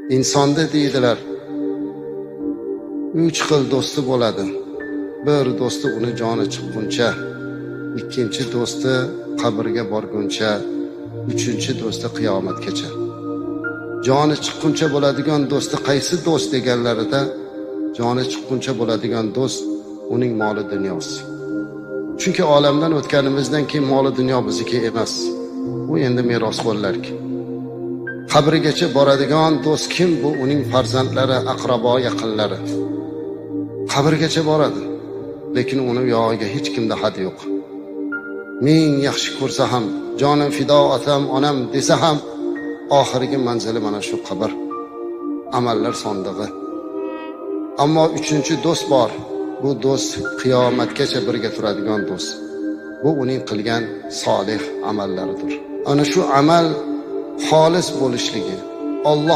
insonda deydilar 3 xil do'sti bo'ladi. Bir do'sti uni joni chiqquncha, ikkinchi do'sti qabrga borguncha, uchinchi do'sti qiyomatgacha. Joni chiqquncha bo'ladigan do'sti qaysi do'st deganlarida, joni chiqquncha bo'ladigan do'st uning moli dunyosi. Chunki olamdan o'tganimizdan keyin moli dunyo bizniki emas. Bu endi merosxo'rlarki. Qabrigacha boradigan do'st kim? Bu uning farzandlari, aqrabo, yaqinlari. Qabrgacha boradi, lekin uni yog'iga hech kimda had yo'q. Ming yaxshi ko'rsa ham, jonim fido otam, onam desa ham, oxirgi manzili mana shu qabr, amallar sondig'i. Ammo uchinchi do'st bor. Bu do'st qiyomatgacha birga turadigan do'st. Bu uning qilgan solih amallaridir. Ana shu amal xolis bo'lishligi, Alloh